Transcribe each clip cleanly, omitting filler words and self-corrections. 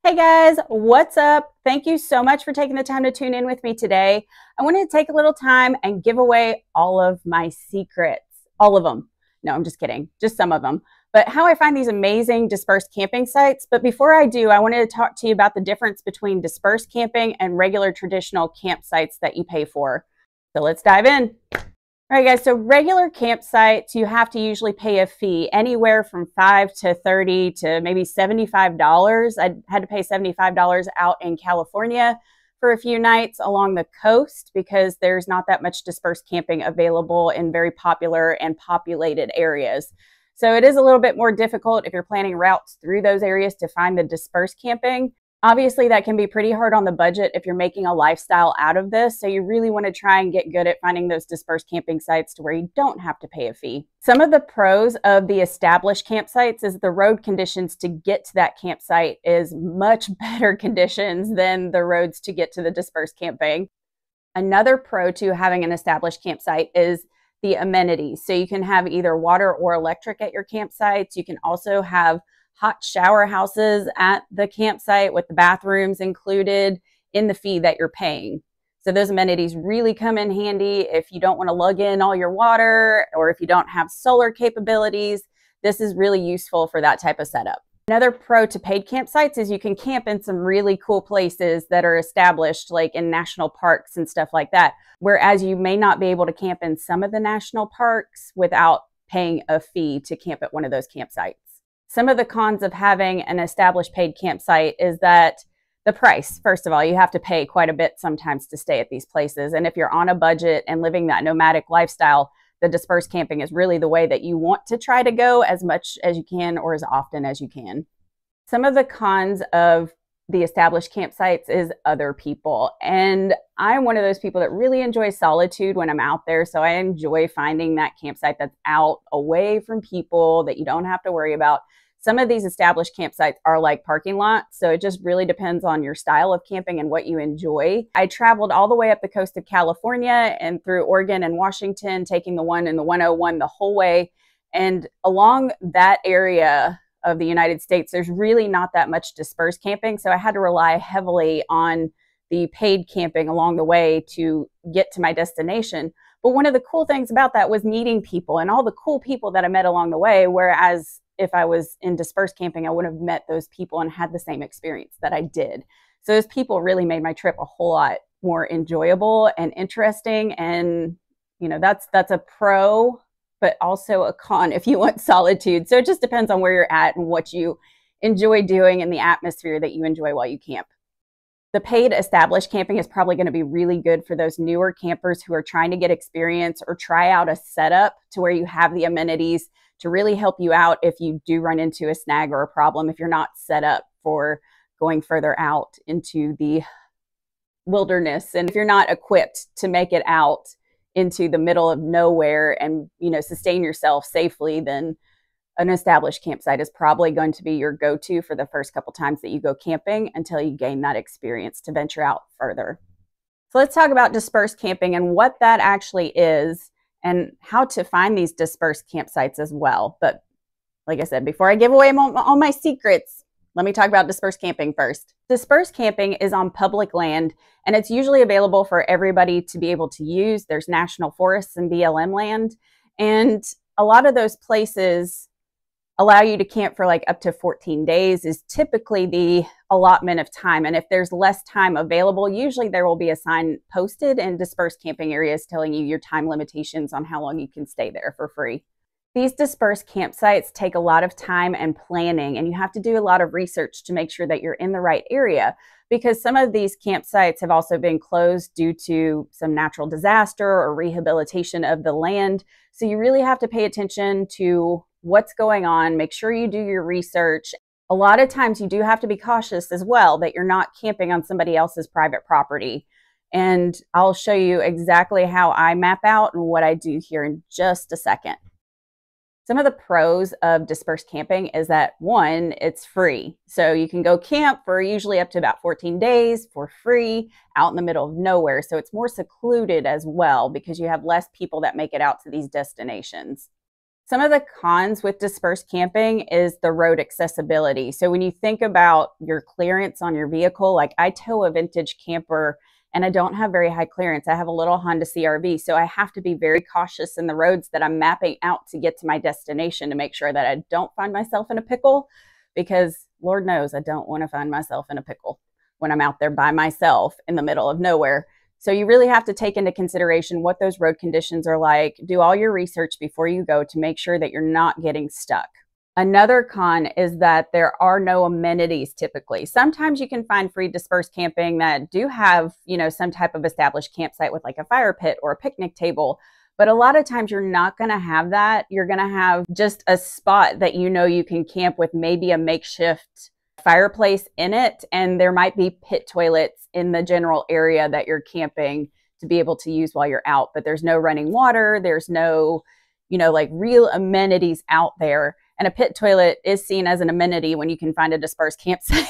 Hey guys, what's up? Thank you so much for taking the time to tune in with me today. I wanted to take a little time and give away all of my secrets. All of them. No, I'm just kidding. Just some of them. But how I find these amazing dispersed camping sites. But before I do, I wanted to talk to you about the difference between dispersed camping and regular traditional campsites that you pay for. So let's dive in. All right, guys, so regular campsites, you have to usually pay a fee anywhere from $5 to $30 to maybe $75. I had to pay $75 out in California for a few nights along the coast because there's not that much dispersed camping available in very popular and populated areas. So it is a little bit more difficult if you're planning routes through those areas to find the dispersed camping. Obviously, that can be pretty hard on the budget if you're making a lifestyle out of this. So you really want to try and get good at finding those dispersed camping sites to where you don't have to pay a fee. Some of the pros of the established campsites is the road conditions to get to that campsite is much better conditions than the roads to get to the dispersed camping. Another pro to having an established campsite is the amenities. So you can have either water or electric at your campsites. You can also have hot shower houses at the campsite with the bathrooms included in the fee that you're paying. So those amenities really come in handy if you don't want to lug in all your water or if you don't have solar capabilities. This is really useful for that type of setup. Another pro to paid campsites is you can camp in some really cool places that are established, like in national parks and stuff like that, whereas you may not be able to camp in some of the national parks without paying a fee to camp at one of those campsites. Some of the cons of having an established paid campsite is that the price, first of all, you have to pay quite a bit sometimes to stay at these places. And if you're on a budget and living that nomadic lifestyle, the dispersed camping is really the way that you want to try to go as much as you can or as often as you can. Some of the cons of the established campsites is other people. And I'm one of those people that really enjoys solitude when I'm out there. So I enjoy finding that campsite that's out away from people that you don't have to worry about. Some of these established campsites are like parking lots, so it just really depends on your style of camping and what you enjoy. I traveled all the way up the coast of California and through Oregon and Washington, taking the 1 and the 101 the whole way. And along that area of the United States, there's really not that much dispersed camping, so I had to rely heavily on the paid camping along the way to get to my destination. But one of the cool things about that was meeting people and all the cool people that I met along the way, whereas if I was in dispersed camping, I would have met those people and had the same experience that I did. So those people really made my trip a whole lot more enjoyable and interesting. And, you know, that's a pro, but also a con if you want solitude. So it just depends on where you're at and what you enjoy doing and the atmosphere that you enjoy while you camp. The paid established camping is probably going to be really good for those newer campers who are trying to get experience or try out a setup to where you have the amenities to really help you out if you do run into a snag or a problem, if you're not set up for going further out into the wilderness. And if you're not equipped to make it out into the middle of nowhere and, you know, sustain yourself safely, then an established campsite is probably going to be your go-to for the first couple times that you go camping until you gain that experience to venture out further. So let's talk about dispersed camping and what that actually is and how to find these dispersed campsites as well. But like I said, before I give away all my secrets, let me talk about dispersed camping first. Dispersed camping is on public land, and it's usually available for everybody to be able to use. There's national forests and BLM land, and a lot of those places allow you to camp for like up to 14 days is typically the allotment of time. And if there's less time available, usually there will be a sign posted in dispersed camping areas telling you your time limitations on how long you can stay there for free. These dispersed campsites take a lot of time and planning, and you have to do a lot of research to make sure that you're in the right area, because some of these campsites have also been closed due to some natural disaster or rehabilitation of the land. So you really have to pay attention to what's going on, make sure you do your research. A lot of times you do have to be cautious as well that you're not camping on somebody else's private property. And I'll show you exactly how I map out and what I do here in just a second. Some of the pros of dispersed camping is that, one, it's free. So you can go camp for usually up to about 14 days for free out in the middle of nowhere. So it's more secluded as well because you have less people that make it out to these destinations. Some of the cons with dispersed camping is the road accessibility. So when you think about your clearance on your vehicle, like I tow a vintage camper and I don't have very high clearance. I have a little Honda CRV, so I have to be very cautious in the roads that I'm mapping out to get to my destination to make sure that I don't find myself in a pickle, because Lord knows I don't want to find myself in a pickle when I'm out there by myself in the middle of nowhere. So you really have to take into consideration what those road conditions are like. Do all your research before you go to make sure that you're not getting stuck. Another con is that there are no amenities typically. Sometimes you can find free dispersed camping that do have, some type of established campsite with like a fire pit or a picnic table. But a lot of times you're not going to have that. You're going to have just a spot that you can camp with, maybe a makeshift fireplace in it, and there might be pit toilets in the general area that you're camping to be able to use while you're out, but there's no running water, there's no like real amenities out there. And a pit toilet is seen as an amenity when you can find a dispersed campsite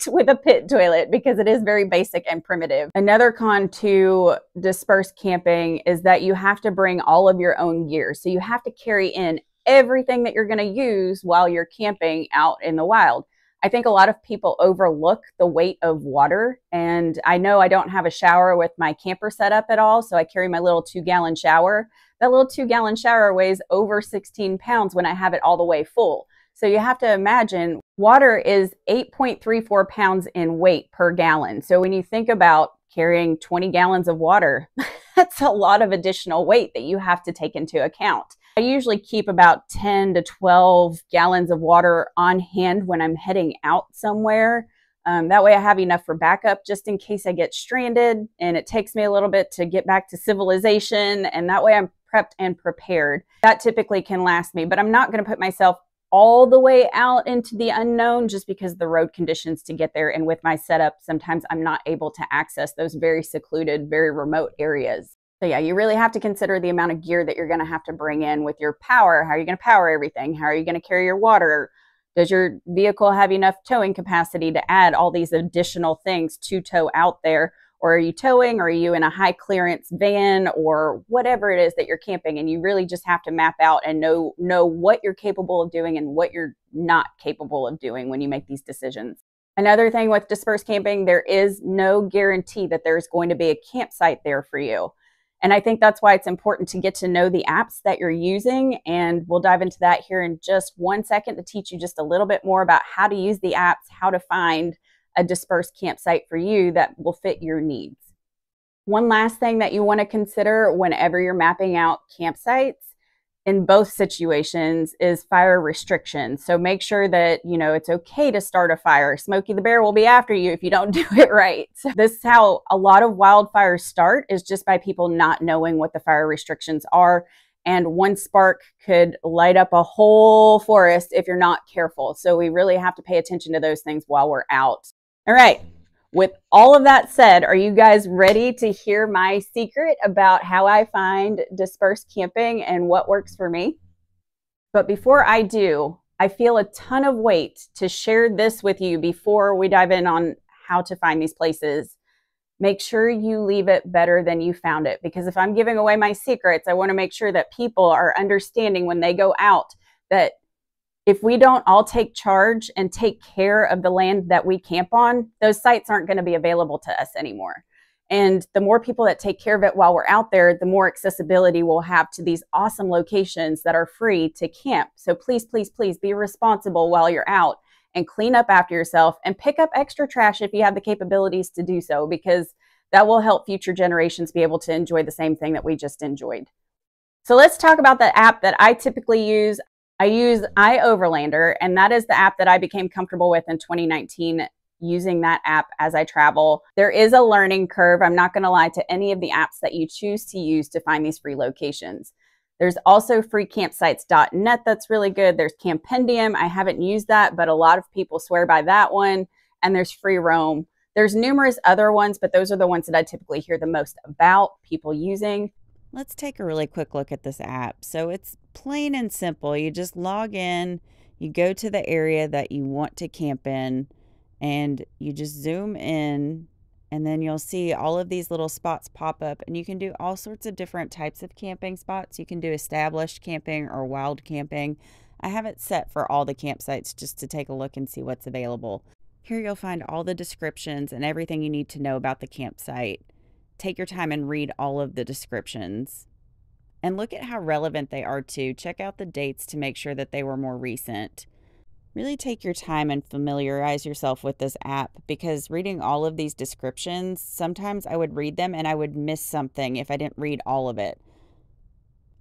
with a pit toilet, because it is very basic and primitive. Another con to dispersed camping is that you have to bring all of your own gear, so you have to carry in everything that you're going to use while you're camping out in the wild. I think a lot of people overlook the weight of water. And I know I don't have a shower with my camper set up at all, so I carry my little 2-gallon shower. That little 2-gallon shower weighs over 16 pounds when I have it all the way full. So you have to imagine water is 8.34 pounds in weight per gallon. So when you think about carrying 20 gallons of water, that's a lot of additional weight that you have to take into account. I usually keep about 10 to 12 gallons of water on hand when I'm heading out somewhere. That way I have enough for backup just in case I get stranded and it takes me a little bit to get back to civilization. And that way I'm prepped and prepared. That typically can last me, but I'm not going to put myself all the way out into the unknown just because of the road conditions to get there. And with my setup, sometimes I'm not able to access those very secluded, very remote areas. So yeah, you really have to consider the amount of gear that you're going to have to bring in with your power. How are you going to power everything? How are you going to carry your water? Does your vehicle have enough towing capacity to add all these additional things to tow out there? Or are you towing? Or are you in a high clearance van or whatever it is that you're camping? And you really just have to map out and know what you're capable of doing and what you're not capable of doing when you make these decisions. Another thing with dispersed camping, there is no guarantee that there's going to be a campsite there for you. And I think that's why it's important to get to know the apps that you're using. And we'll dive into that here in just 1 second to teach you just a little bit more about how to use the apps, how to find a dispersed campsite for you that will fit your needs. One last thing that you want to consider whenever you're mapping out campsites in both situations is fire restrictions. So make sure that, it's okay to start a fire. Smokey the Bear will be after you if you don't do it right. So this is how a lot of wildfires start, is just by people not knowing what the fire restrictions are. And one spark could light up a whole forest if you're not careful. So we really have to pay attention to those things while we're out. All right. With all of that said, are you guys ready to hear my secret about how I find dispersed camping and what works for me? But before I do, I feel a ton of weight to share this with you before we dive in on how to find these places. Make sure you leave it better than you found it, because if I'm giving away my secrets, I want to make sure that people are understanding when they go out that if we don't all take charge and take care of the land that we camp on, those sites aren't going to be available to us anymore. And the more people that take care of it while we're out there, the more accessibility we'll have to these awesome locations that are free to camp. So please, please, please be responsible while you're out and clean up after yourself and pick up extra trash if you have the capabilities to do so, because that will help future generations be able to enjoy the same thing that we just enjoyed. So let's talk about the app that I typically use. I use iOverlander, and that is the app that I became comfortable with in 2019, using that app as I travel. There is a learning curve. I'm not going to lie to any of the apps that you choose to use to find these free locations. There's also freecampsites.net that's really good. There's Campendium. I haven't used that, but a lot of people swear by that one. And there's Free Roam. There's numerous other ones, but those are the ones that I typically hear the most about people using. Let's take a really quick look at this app. So it's plain and simple. You just log in, you go to the area that you want to camp in, and you just zoom in And then you'll see all of these little spots pop up, and you can do all sorts of different types of camping spots. You can do established camping or wild camping. I have it set for all the campsites just to take a look and see what's available. Here you'll find all the descriptions and everything you need to know about the campsite. Take your time and read all of the descriptions. And look at how relevant they are too. Check out the dates to make sure that they were more recent. Really take your time and familiarize yourself with this app, because reading all of these descriptions, sometimes I would read them and I would miss something if I didn't read all of it.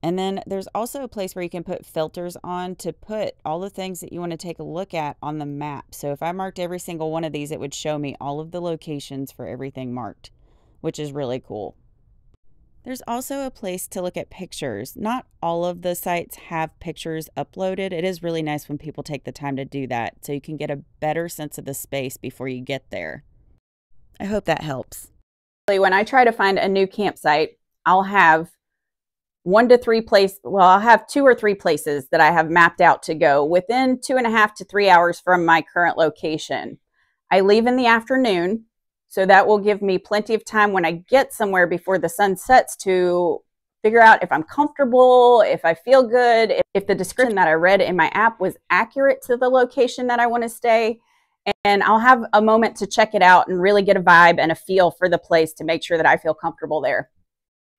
And then there's also a place where you can put filters on to put all the things that you want to take a look at on the map. So if I marked every single one of these, it would show me all of the locations for everything marked, which is really cool. There's also a place to look at pictures. Not all of the sites have pictures uploaded. It is really nice when people take the time to do that, so you can get a better sense of the space before you get there. I hope that helps. When I try to find a new campsite, I'll have I'll have 2 or 3 places that I have mapped out to go within 2.5 to 3 hours from my current location. I leave in the afternoon, so that will give me plenty of time when I get somewhere before the sun sets to figure out if I'm comfortable, if I feel good, if the description that I read in my app was accurate to the location that I want to stay. And I'll have a moment to check it out and really get a vibe and a feel for the place to make sure that I feel comfortable there.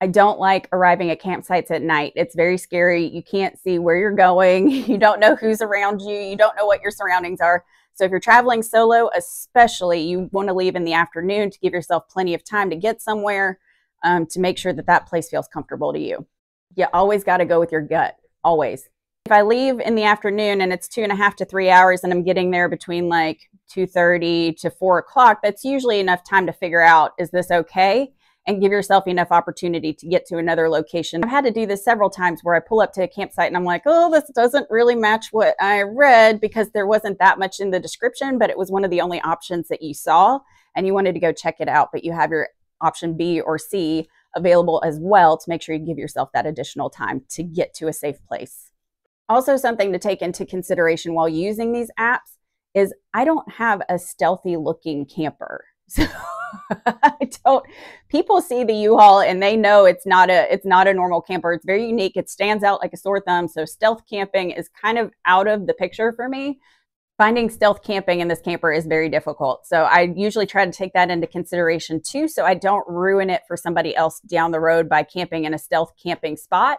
I don't like arriving at campsites at night. It's very scary. You can't see where you're going. You don't know who's around you. You don't know what your surroundings are. So if you're traveling solo, especially, you want to leave in the afternoon to give yourself plenty of time to get somewhere, to make sure that that place feels comfortable to you. You always got to go with your gut, always. If I leave in the afternoon and it's 2.5 to 3 hours and I'm getting there between like 2:30 to 4 o'clock, that's usually enough time to figure out, is this okay? And give yourself enough opportunity to get to another location. I've had to do this several times where I pull up to a campsite and I'm like, oh, this doesn't really match what I read, because there wasn't that much in the description, but it was one of the only options that you saw and you wanted to go check it out, but you have your option B or C available as well to make sure you give yourself that additional time to get to a safe place. Also, something to take into consideration while using these apps is I don't have a stealthy looking camper. So people see the U-Haul and they know it's not a normal camper. It's very unique. It stands out like a sore thumb. So stealth camping is kind of out of the picture for me. Finding stealth camping in this camper is very difficult. So I usually try to take that into consideration too, so I don't ruin it for somebody else down the road by camping in a stealth camping spot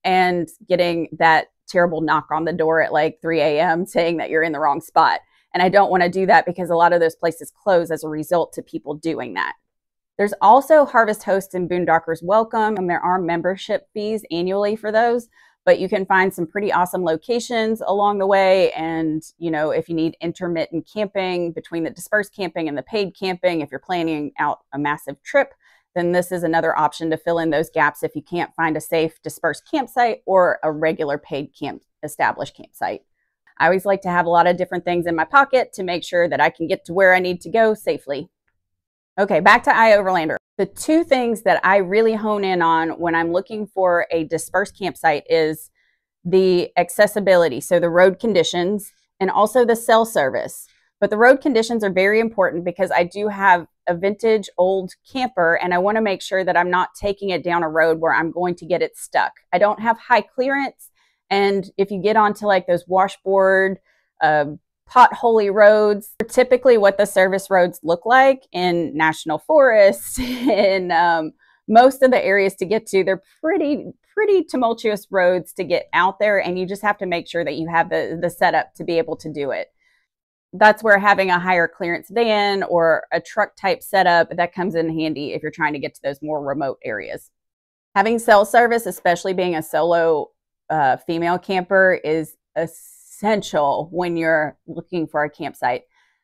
and getting that terrible knock on the door at like 3 a.m. saying that you're in the wrong spot. And I don't want to do that because a lot of those places close as a result to people doing that. There's also Harvest Host and Boondockers Welcome, and there are membership fees annually for those, but you can find some pretty awesome locations along the way. And, you know, if you need intermittent camping between the dispersed camping and the paid camping, if you're planning out a massive trip, then this is another option to fill in those gaps if you can't find a safe dispersed campsite or a regular paid established campsite. I always like to have a lot of different things in my pocket to make sure that I can get to where I need to go safely. Okay, back to iOverlander. The 2 things that I really hone in on when I'm looking for a dispersed campsite is the accessibility, so the road conditions, and also the cell service. But the road conditions are very important because I do have a vintage old camper and I want to make sure that I'm not taking it down a road where I'm going to get it stuck. I don't have high clearance. And if you get onto like those washboard, potholy roads, typically what the service roads look like in national forests, in most of the areas to get to, they're pretty tumultuous roads to get out there. And you just have to make sure that you have the setup to be able to do it. That's where having a higher clearance van or a truck type setup, that comes in handy if you're trying to get to those more remote areas. Having cell service, especially being a solo female camper, is essential when you're looking for a campsite.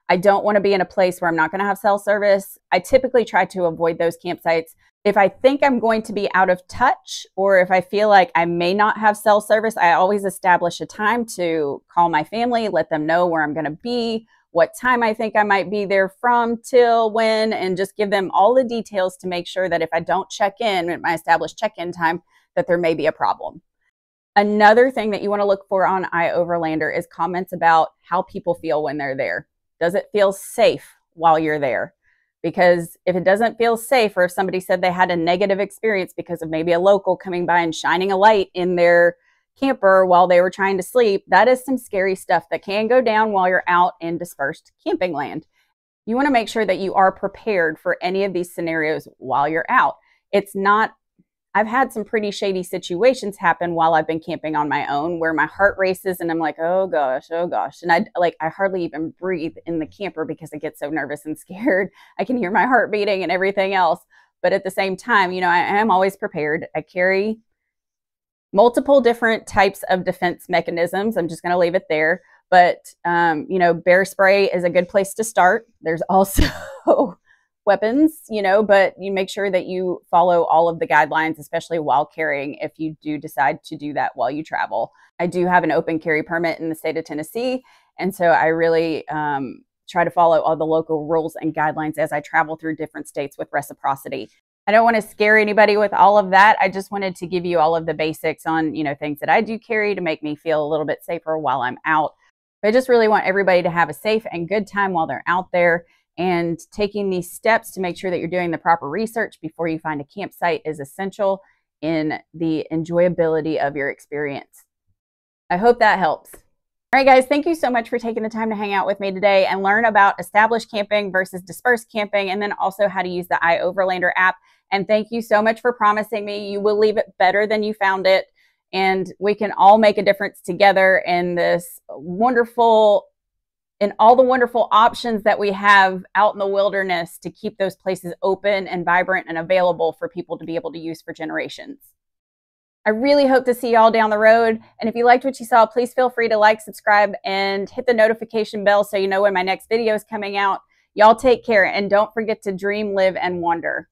I don't want to be in a place where I'm not going to have cell service. I typically try to avoid those campsites. If I think I'm going to be out of touch, or if I feel like I may not have cell service, I always establish a time to call my family, let them know where I'm going to be, what time I think I might be there from, till when, and just give them all the details to make sure that if I don't check in at my established check-in time, that there may be a problem. Another thing that you want to look for on iOverlander is comments about how people feel when they're there. Does it feel safe while you're there? Because if it doesn't feel safe, or if somebody said they had a negative experience because of maybe a local coming by and shining a light in their camper while they were trying to sleep, that is some scary stuff that can go down while you're out in dispersed camping land. You want to make sure that you are prepared for any of these scenarios while you're out. It's not, I've had some pretty shady situations happen while I've been camping on my own where my heart races and I'm like, oh gosh, oh gosh. And I hardly even breathe in the camper because I get so nervous and scared. I can hear my heart beating and everything else. But at the same time, I am always prepared. I carry multiple different types of defense mechanisms. I'm just going to leave it there. But, bear spray is a good place to start. There's also weapons, but you make sure that you follow all of the guidelines, especially while carrying, if you do decide to do that while you travel. I do have an open carry permit in the state of Tennessee. And so I really try to follow all the local rules and guidelines as I travel through different states with reciprocity. I don't want to scare anybody with all of that. I just wanted to give you all of the basics on, things that I do carry to make me feel a little bit safer while I'm out. But I just really want everybody to have a safe and good time while they're out there. And taking these steps to make sure that you're doing the proper research before you find a campsite is essential in the enjoyability of your experience. I hope that helps. All right, guys, thank you so much for taking the time to hang out with me today and learn about established camping versus dispersed camping, and then also how to use the iOverlander app. And thank you so much for promising me you will leave it better than you found it. And we can all make a difference together in this wonderful, in all the wonderful options that we have out in the wilderness to keep those places open and vibrant and available for people to be able to use for generations. I really hope to see y'all down the road. And if you liked what you saw, please feel free to like, subscribe, and hit the notification bell so you know when my next video is coming out. Y'all take care, and don't forget to dream, live, and wander.